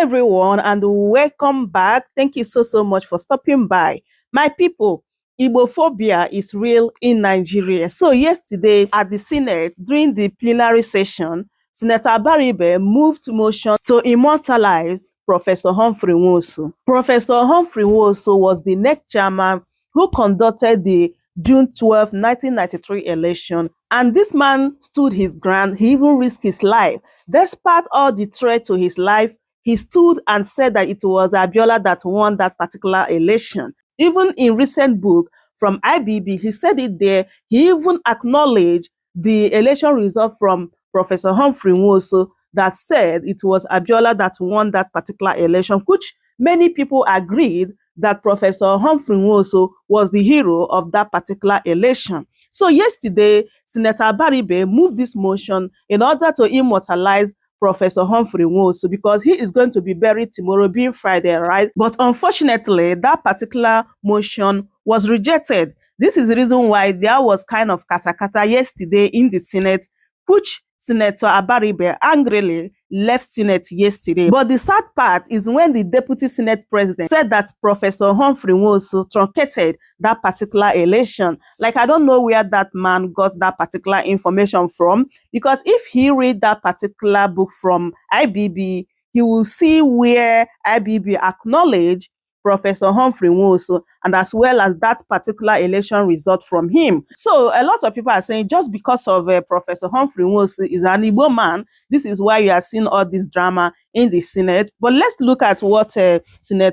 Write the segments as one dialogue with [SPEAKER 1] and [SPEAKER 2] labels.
[SPEAKER 1] everyone, and welcome back. Thank you so much for stopping by. My people, Igbophobia is real in Nigeria. So yesterday at the Senate, during the plenary session, Senator Abaribe moved motion to immortalize Professor Humphrey Nwosu. Professor Humphrey Nwosu was the NEC chairman who conducted the June 12, 1993 election. And this man stood his ground. He even risked his life. Despite all the threat to his life, he stood and said that it was Abiola that won that particular election. Even in recent book from IBB, he said it there. He even acknowledged the election result from Professor Humphrey Nwosu that said it was Abiola that won that particular election, which many people agreed that Professor Humphrey Nwosu was the hero of that particular election. So yesterday, Senator Abaribe moved this motion in order to immortalize Professor Humphrey Nwosu because he is going to be buried tomorrow, being Friday, right? But unfortunately, that particular motion was rejected. This is the reason why there was kind of katakata yesterday in the Senate, which Senator Abaribe angrily left Senate yesterday. But the sad part is when the Deputy Senate President said that Professor Humphrey Nwosu truncated that particular election. Like, I don't know where that man got that particular information from, because if he read that particular book from IBB, he will see where IBB acknowledged Professor Humphrey Nwosu, and as well as that particular election result from him. So a lot of people are saying just because of Professor Humphrey Nwosu is an Igbo man, this is why you are seeing all this drama in the Senate. But let's look at what Senator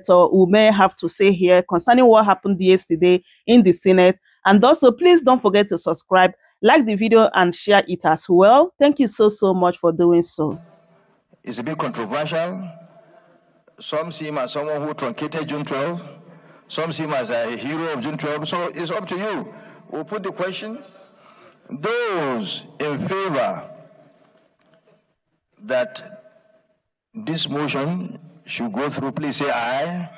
[SPEAKER 1] Umeh have to say here concerning what happened yesterday in the Senate. And also, please don't forget to subscribe, like the video, and share it as well. Thank you so much for doing so.
[SPEAKER 2] It's a bit controversial. Some see him as someone who truncated June 12. Some see him as a hero of June 12. So it's up to you. We'll put the question. Those in favor that this motion should go through, please say aye.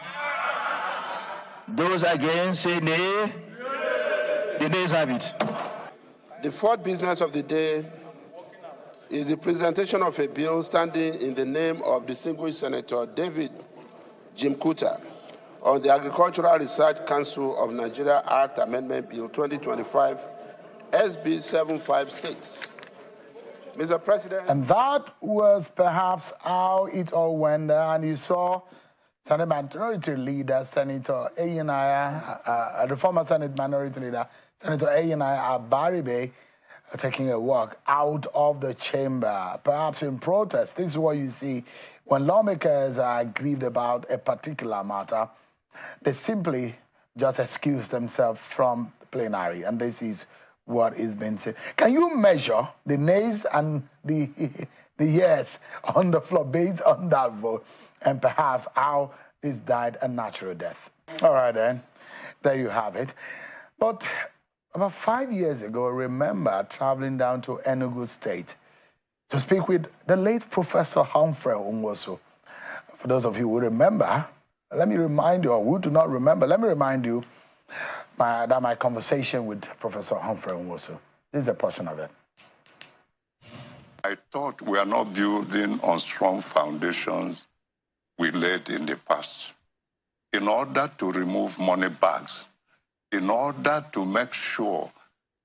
[SPEAKER 2] Those against, say nay. The nays have it.
[SPEAKER 3] The fourth business of the day is the presentation of a bill standing in the name of distinguished Senator David Jim Kuta on the Agricultural Research Council of Nigeria Act Amendment Bill 2025, SB 756. Mr. President.
[SPEAKER 4] And that was perhaps how it all went there. And you saw Senate Minority Leader, Senator Ayinaya, the former Senate Minority Leader, Senator Ayinaya Abaribe, taking a walk out of the chamber, perhaps in protest. This is what you see when lawmakers are aggrieved about a particular matter. They simply just excuse themselves from the plenary, and this is what is being said. Can you measure the nays and the yes on the floor based on that vote, and perhaps how this died a natural death? All right, then, there you have it. But about 5 years ago, I remember traveling down to Enugu State to speak with the late Professor Humphrey Nwosu. For those of you who remember, let me remind you, or who do not remember, let me remind you that my conversation with Professor Humphrey Nwosu. This is a portion of it.
[SPEAKER 5] I thought we are not building on strong foundations we laid in the past. In order to remove money bags, in order to make sure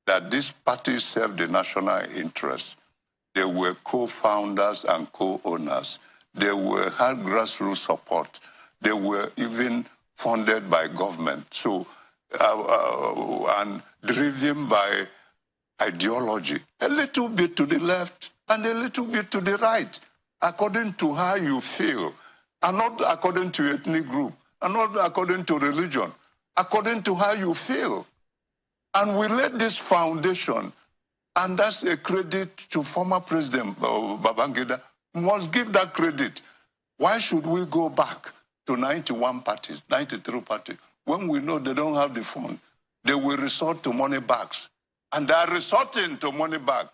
[SPEAKER 5] that these parties serve the national interest, they were co-founders and co-owners. They had grassroots support. They were even funded by government. So, and driven by ideology, a little bit to the left and a little bit to the right, according to how you feel, and not according to ethnic group, and not according to religion, according to how you feel. And we laid this foundation, and that's a credit to former President Babangida. We must give that credit. Why should we go back to 91 parties, 93 parties, when we know they don't have the fund? They will resort to money bags, and they are resorting to money bags.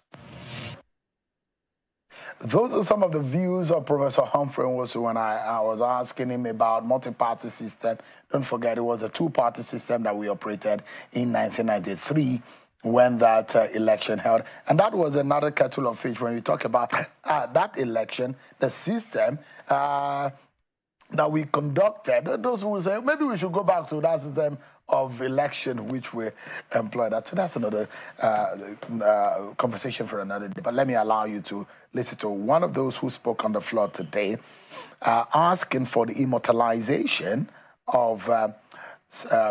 [SPEAKER 4] Those are some of the views of Professor Humphrey Nwosu when I was asking him about multi-party system. Don't forget, it was a two-party system that we operated in 1993 when that election held. And that was another kettle of fish when we talk about that election, the system. that we conducted, those who will say, maybe we should go back to that system of election which we employed. That's another conversation for another day. But let me allow you to listen to one of those who spoke on the floor today, asking for the immortalization of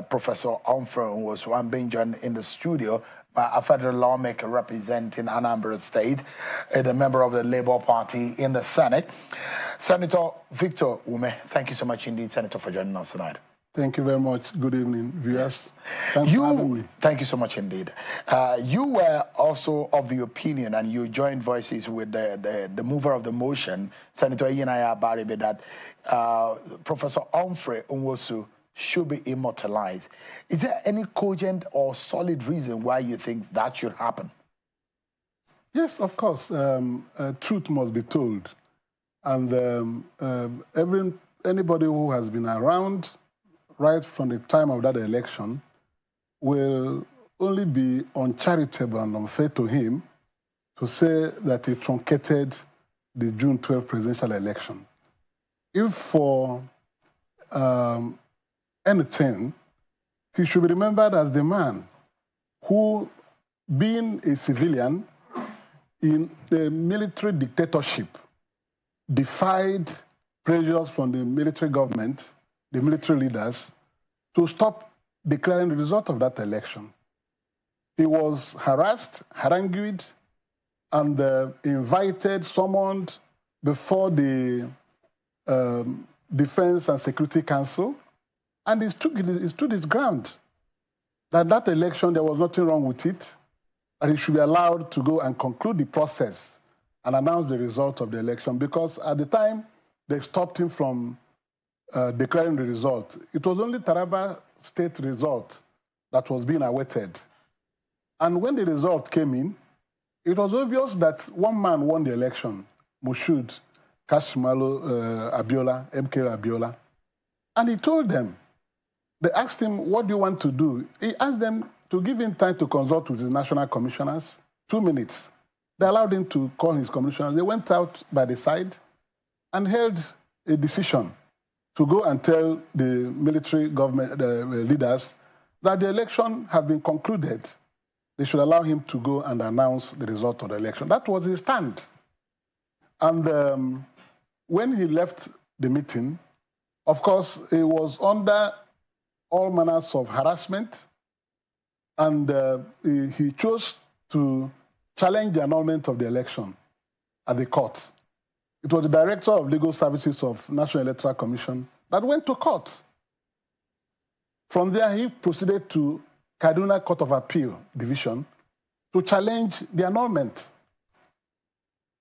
[SPEAKER 4] Professor Humphrey Nwosu. I'm being joined in the studio by a federal lawmaker representing Anambra State, and a member of the Labour Party in the Senate, Senator Victor Umeh. Thank you so much indeed, Senator, for joining us tonight.
[SPEAKER 6] Thank you very much. Good evening, viewers. Thanks for having me.
[SPEAKER 4] Thank you so much indeed. You were also of the opinion, and you joined voices with the mover of the motion, Senator Iyinaya Baribe, that Professor Humphrey Nwosu should be immortalized. Is there any cogent or solid reason why you think that should happen?
[SPEAKER 6] Yes, of course. Truth must be told. And anybody who has been around right from the time of that election will only be uncharitable and unfair to him to say that he truncated the June 12 presidential election. If for anything, he should be remembered as the man who, being a civilian in the military dictatorship, defied pressures from the military government, the military leaders, to stop declaring the result of that election. He was harassed, harangued, and invited, summoned before the Defense and Security Council, and he stood his ground that election, there was nothing wrong with it, and he should be allowed to go and conclude the process and announce the result of the election, because at the time they stopped him from declaring the result. It was only Taraba State result that was being awaited. And when the result came in, it was obvious that one man won the election, Moshood Kashimalo Abiola, MK Abiola. And he told them, they asked him, what do you want to do? He asked them to give him time to consult with his national commissioners, 2 minutes. They allowed him to call his commissioners. They went out by the side and held a decision to go and tell the military government leaders that the election had been concluded. They should allow him to go and announce the result of the election. That was his stand. And when he left the meeting, of course, he was under all manners of harassment, and he chose to challenge the annulment of the election at the court. It was the Director of Legal Services of National Electoral Commission that went to court. From there, he proceeded to Kaduna Court of Appeal Division to challenge the annulment,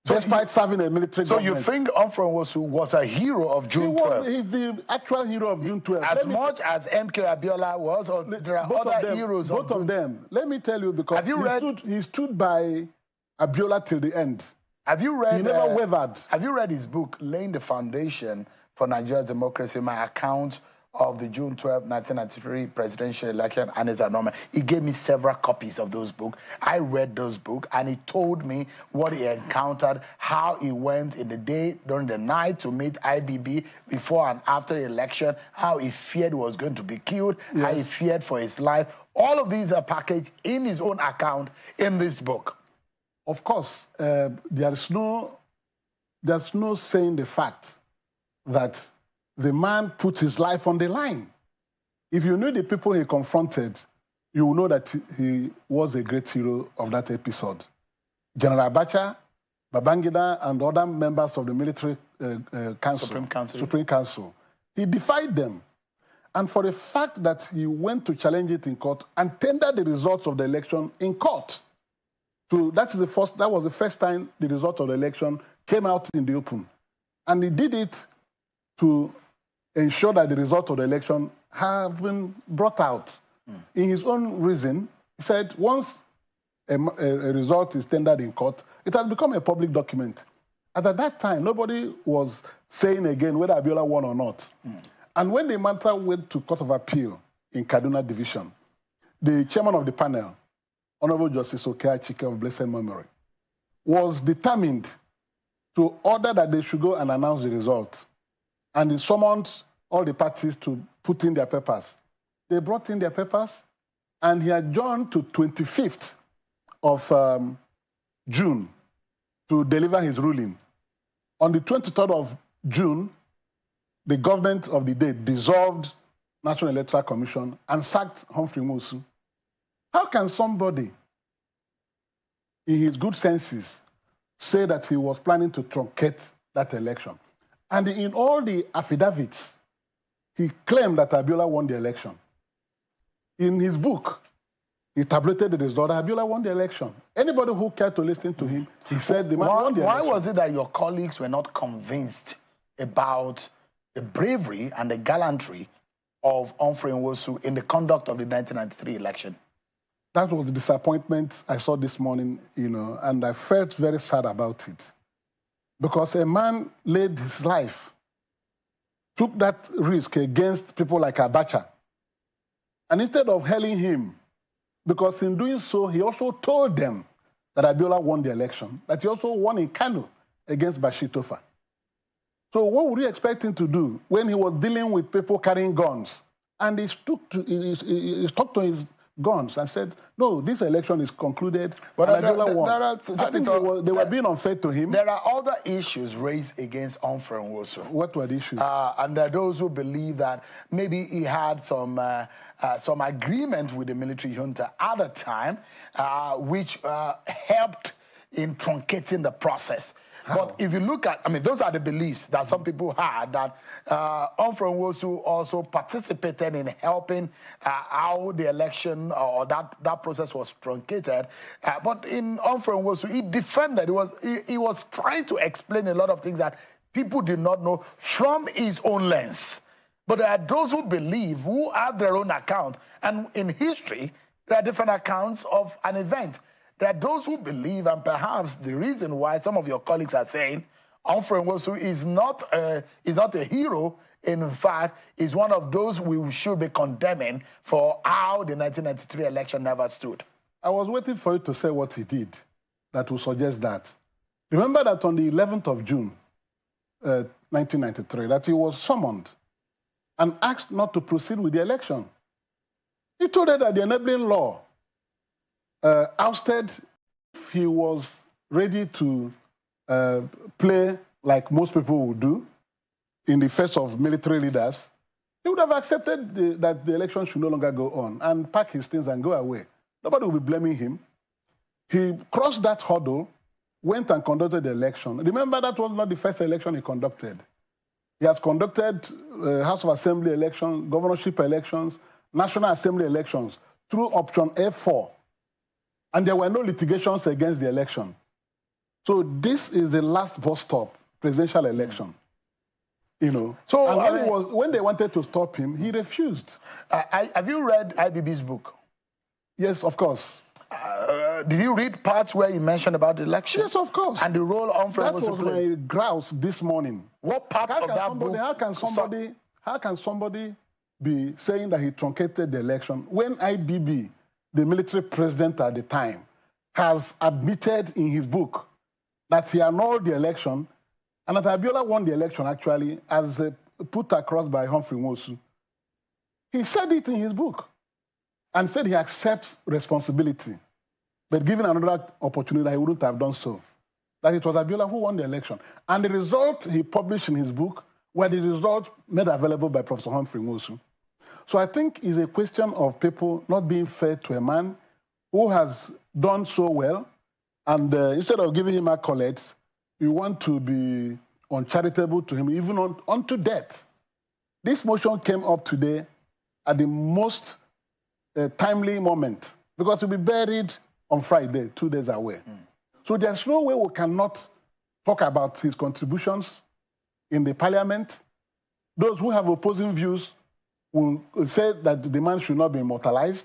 [SPEAKER 6] despite serving a military government.
[SPEAKER 4] So you think Humphrey Nwosu was a hero of June 12?
[SPEAKER 6] He's the actual hero of June 12.
[SPEAKER 4] As much as MK Abiola was, or there are other heroes of
[SPEAKER 6] both of them. Let me tell you, because he stood by Abiola till the end.
[SPEAKER 4] Have you read?
[SPEAKER 6] He never wavered.
[SPEAKER 4] Have you read his book, Laying the Foundation for Nigeria's Democracy, my account of the June 12, 1993 presidential election and its annulment? He gave me several copies of those books. I read those books, and he told me what he encountered, how he went in the day, during the night to meet IBB before and after the election, how he feared he was going to be killed, yes, how he feared for his life. All of these are packaged in his own account in this book.
[SPEAKER 6] Of course, there's no saying the fact that the man put his life on the line. If you knew the people he confronted, you will know that he was a great hero of that episode. General Abacha, Babangida, and other members of the military Supreme Council, he defied them. And for the fact that he went to challenge it in court and tendered the results of the election in court, that was the first time the result of the election came out in the open. And he did it to ensure that the result of the election have been brought out. In his own reason, he said once a result is tendered in court, it has become a public document. And at that time, nobody was saying again whether Abiola won or not. And when the matter went to Court of Appeal in Kaduna Division, the chairman of the panel, Honorable Justice Okea Chike of blessed memory, was determined to order that they should go and announce the result. and he summoned all the parties to put in their papers. They brought in their papers, and he adjourned to 25th of June to deliver his ruling. On the 23rd of June, the government of the day dissolved National Electoral Commission and sacked Humphrey Nwosu. How can somebody in his good senses say that he was planning to truncate that election? And in all the affidavits, he claimed that Abiola won the election. In his book, he tabulated the result. Abiola won the election. Anybody who cared to listen to him, he said the man won the election.
[SPEAKER 4] Why was it that your colleagues were not convinced about the bravery and the gallantry of Humphrey Nwosu in the conduct of the 1993 election?
[SPEAKER 6] That was the disappointment I saw this morning, and I felt very sad about it. Because a man laid his life, took that risk against people like Abacha. And instead of hailing him, because in doing so, he also told them that Abiola won the election, that he also won in Kano against Bashir Tofa. So what would you expect him to do when he was dealing with people carrying guns? And he stuck to his guns and said, no, this election is concluded, and Abiola won. I think they were being unfair to him.
[SPEAKER 4] There are other issues raised against Humphrey Nwosu.
[SPEAKER 6] What were the issues?
[SPEAKER 4] And there are those who believe that maybe he had some agreement with the military junta at the time, which helped in truncating the process. But if you look at, those are the beliefs that some people had, that Humphrey Nwosu also participated in helping how the election or that process was truncated. But in Humphrey Nwosu, he defended, he was trying to explain a lot of things that people did not know from his own lens. But there are those who believe, who have their own account. And in history, there are different accounts of an event. There are those who believe, and perhaps the reason why some of your colleagues are saying Humphrey Nwosu is not a hero, in fact, is one of those we should be condemning for how the 1993 election never stood.
[SPEAKER 6] I was waiting for you to say what he did that would suggest that. Remember that on the 11th of June, 1993, that he was summoned and asked not to proceed with the election. He told her that the enabling law ousted if he was ready to play like most people would do in the face of military leaders. He would have accepted that the election should no longer go on and pack his things and go away. Nobody will be blaming him. He crossed that hurdle, went and conducted the election. Remember, that was not the first election he conducted. He has conducted House of Assembly elections, governorship elections, National Assembly elections through option F4. And there were no litigations against the election. So this is the last bus stop presidential election. So and when they wanted to stop him, he refused.
[SPEAKER 4] Have you read IBB's book?
[SPEAKER 6] Yes, of course.
[SPEAKER 4] Did you read parts where he mentioned about the election?
[SPEAKER 6] Yes, of course.
[SPEAKER 4] And the role Humphrey
[SPEAKER 6] That was my grouse this morning.
[SPEAKER 4] What part of that book?
[SPEAKER 6] How can somebody be saying that he truncated the election when IBB, the military president at the time, has admitted in his book that he annulled the election and that Abiola won the election, actually, as put across by Humphrey Nwosu? He said it in his book and said he accepts responsibility, but given another opportunity, he wouldn't have done so. That it was Abiola who won the election. And the results he published in his book were the results made available by Professor Humphrey Nwosu. So I think it's a question of people not being fair to a man who has done so well, and instead of giving him accolades, you want to be uncharitable to him, even unto death. This motion came up today at the most timely moment, because he'll be buried on Friday, 2 days away. So there's no way we cannot talk about his contributions in the parliament. Those who have opposing views will say that the man should not be immortalized.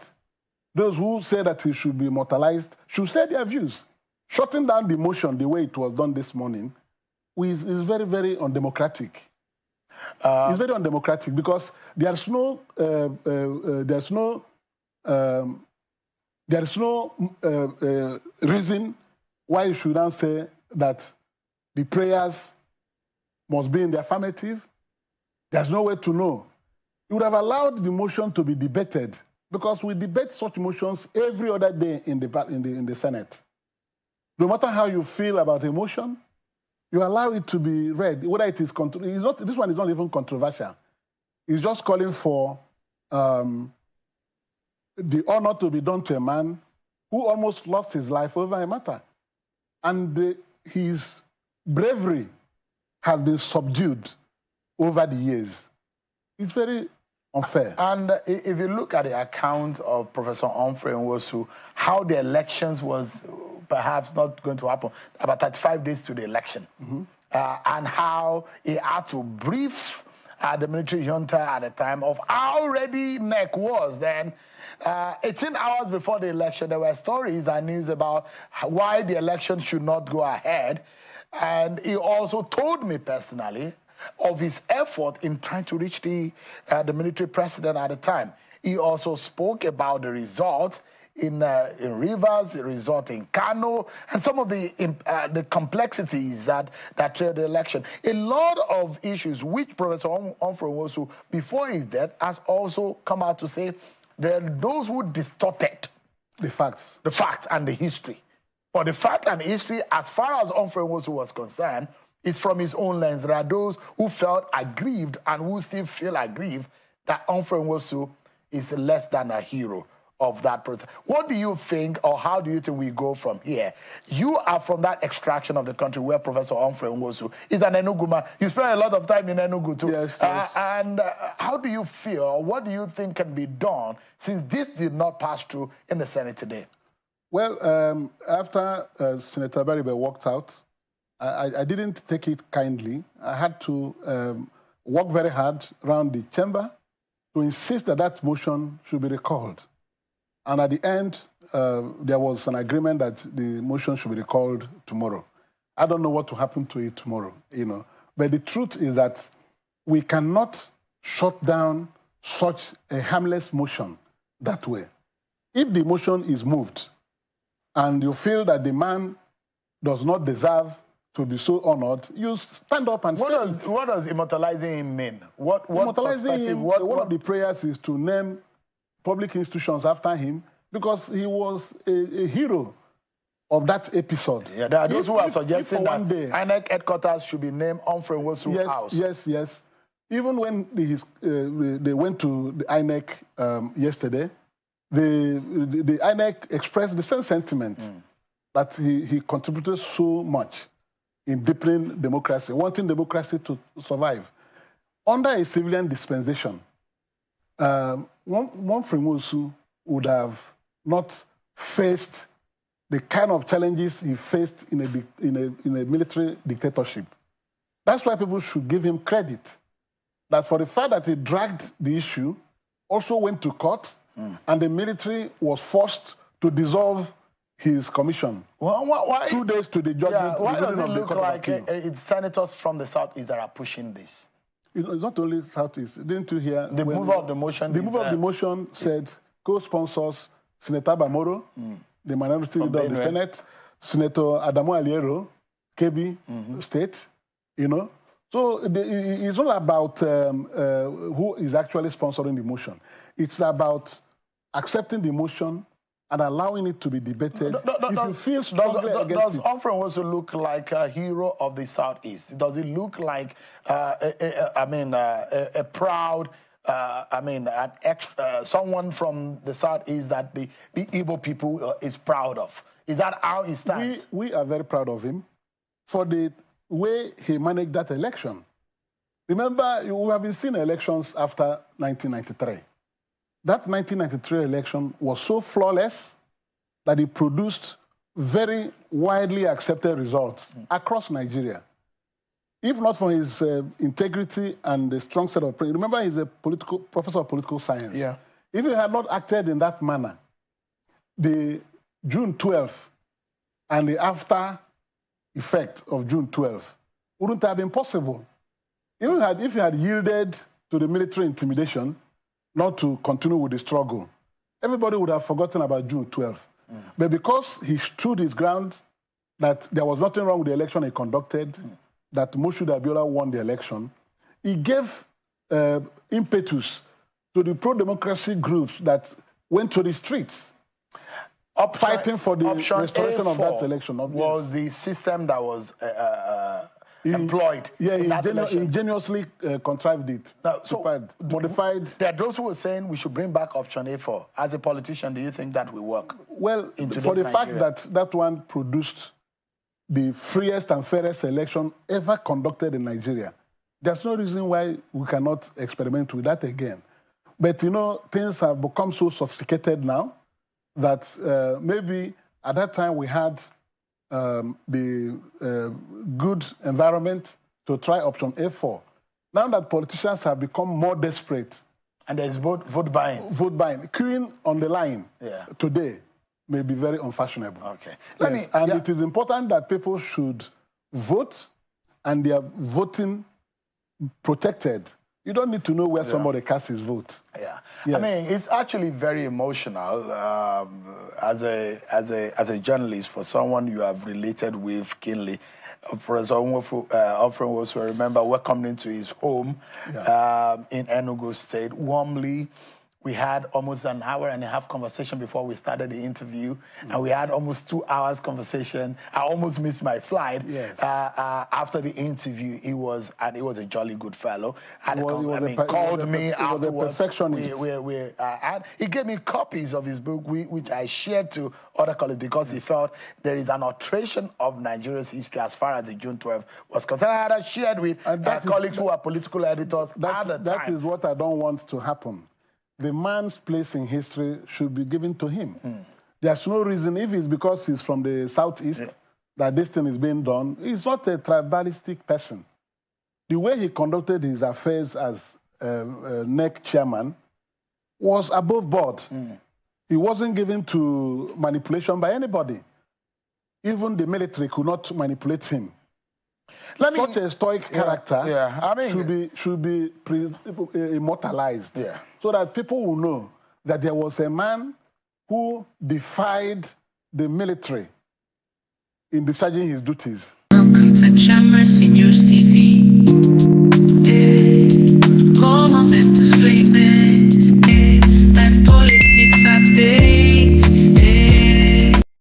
[SPEAKER 6] Those who say that he should be immortalized should say their views. Shutting down the motion the way it was done this morning is very, very undemocratic. It's very undemocratic because there's no reason why you should now say that the prayers must be in the affirmative, There's no way to know. You would have allowed the motion to be debated, because we debate such motions every other day in the Senate. No matter how you feel about a motion, you allow it to be read. Whether it is this one is not even controversial. It's just calling for the honor to be done to a man who almost lost his life over a matter. And his bravery has been subdued over the years. It's very unfair.
[SPEAKER 4] And if you look at the account of Professor Humphrey Nwosu, how the elections was perhaps not going to happen, about 35 days to the election, and how he had to brief the military junta at the time of how ready NEC was then. 18 hours before the election, there were stories and news about why the election should not go ahead. And he also told me personally of his effort in trying to reach the military president at the time. He also spoke about the result in Rivers, the result in Kano, and some of the complexities that trailed the election. A lot of issues which Professor Humphrey Nwosu, before his death, has also come out to say there are those who distorted
[SPEAKER 6] the facts
[SPEAKER 4] and the history. But the fact and history, as far as Humphrey Nwosu was concerned, is from his own lens. There are those who felt aggrieved and who still feel aggrieved that Humphrey Nwosu is less than a hero of that process. What do you think, or how do you think we go from here? You are from that extraction of the country where Professor Humphrey Nwosu is an Enugu man. You spend a lot of time in Enugu too.
[SPEAKER 6] Yes.
[SPEAKER 4] And how do you feel, or what do you think can be done since this did not pass through in the Senate today?
[SPEAKER 6] Well, after Senator Baribe walked out, I didn't take it kindly. I had to work very hard around the chamber to insist that that motion should be recalled. And at the end, there was an agreement that the motion should be recalled tomorrow. I don't know what will happen to it tomorrow, But the truth is that we cannot shut down such a harmless motion that way. If the motion is moved and you feel that the man does not deserve to be so honored, you stand up and say it.
[SPEAKER 4] What does immortalizing him mean?
[SPEAKER 6] Immortalizing him, one of the prayers is to name public institutions after him, because he was a hero of that episode.
[SPEAKER 4] Yeah, there are those who are suggesting that INEC headquarters should be named Humphrey Nwosu House.
[SPEAKER 6] Yes. Even when they went to the INEC yesterday, the INEC expressed the same sentiment that he contributed so much in deepening democracy, wanting democracy to survive. Under a civilian dispensation, Humphrey Nwosu would have not faced the kind of challenges he faced in a military dictatorship. That's why people should give him credit, that for the fact that he dragged the issue, also went to court, and the military was forced to dissolve his commission.
[SPEAKER 4] Why,
[SPEAKER 6] 2 days to the judgment.
[SPEAKER 4] Why does it look like it's senators from the Southeast that are pushing this?
[SPEAKER 6] It's not only Southeast. Didn't you hear?
[SPEAKER 4] The mover of the motion.
[SPEAKER 6] The mover of the motion said co-sponsors Senator Bamoro, the minority leader of the Senate, Senator Adamu Aliero, KB State, So it's not about who is actually sponsoring the motion. It's about accepting the motion and allowing it to be debated. If you feel strongly against it.
[SPEAKER 4] Does Humphrey Nwosu look like a hero of the Southeast? Does it look like, a proud, someone from the Southeast that the Igbo people is proud of? Is that how he stands?
[SPEAKER 6] We are very proud of him for the way he managed that election. Remember, we have been seeing elections after 1993. That 1993 election was so flawless that it produced very widely accepted results across Nigeria. If not for his integrity and the strong set of... Remember, he's a professor of political science.
[SPEAKER 4] Yeah.
[SPEAKER 6] If he had not acted in that manner, the June 12th and the after effect of June 12th wouldn't have been possible. Even if he had yielded to the military intimidation, not to continue with the struggle, everybody would have forgotten about June 12th. But because he stood his ground, that there was nothing wrong with the election he conducted, that Moshood Abiola won the election, he gave impetus to the pro-democracy groups that went to the streets fighting for the restoration of that election.
[SPEAKER 4] Was the system that was employed.
[SPEAKER 6] Yeah, he ingeniously contrived it.
[SPEAKER 4] Now, so
[SPEAKER 6] modified.
[SPEAKER 4] There are those who are saying we should bring back option A4. As a politician, do you think that will work?
[SPEAKER 6] Well, for the fact that that one produced the freest and fairest election ever conducted in Nigeria, there's no reason why we cannot experiment with that again. But, you know, things have become so sophisticated now that maybe at that time we had the good environment to try option A4. Now that politicians have become more desperate.
[SPEAKER 4] And there's vote buying.
[SPEAKER 6] Vote buying. Queuing on the line today may be very unfashionable.
[SPEAKER 4] Okay.
[SPEAKER 6] It is important that people should vote and they are voting protected. You don't need to know where somebody casts his vote.
[SPEAKER 4] Yeah.
[SPEAKER 6] Yes.
[SPEAKER 4] I mean, it's actually very emotional as a journalist, for someone you have related with keenly. Professor Humphrey Nwosu, I remember welcoming to his home in Enugu State warmly. We had almost an hour and a half conversation before we started the interview, and we had almost 2 hours conversation. I almost missed my flight.
[SPEAKER 6] Yes.
[SPEAKER 4] After the interview. He was a jolly good fellow.
[SPEAKER 6] He
[SPEAKER 4] Called me afterwards. He gave me copies of his book, which I shared to other colleagues because he felt there is an alteration of Nigeria's history as far as the June 12 was concerned. I had shared with colleagues who are political editors at the time.
[SPEAKER 6] That is what I don't want to happen. The man's place in history should be given to him. There's no reason, if it's because he's from the southeast, that this thing is being done. He's not a tribalistic person. The way he conducted his affairs as NEC chairman was above board. He wasn't given to manipulation by anybody. Even the military could not manipulate him. Such a stoic character should be immortalized so that people will know that there was a man who defied the military in discharging his duties.
[SPEAKER 7] Welcome to Chamress News TV.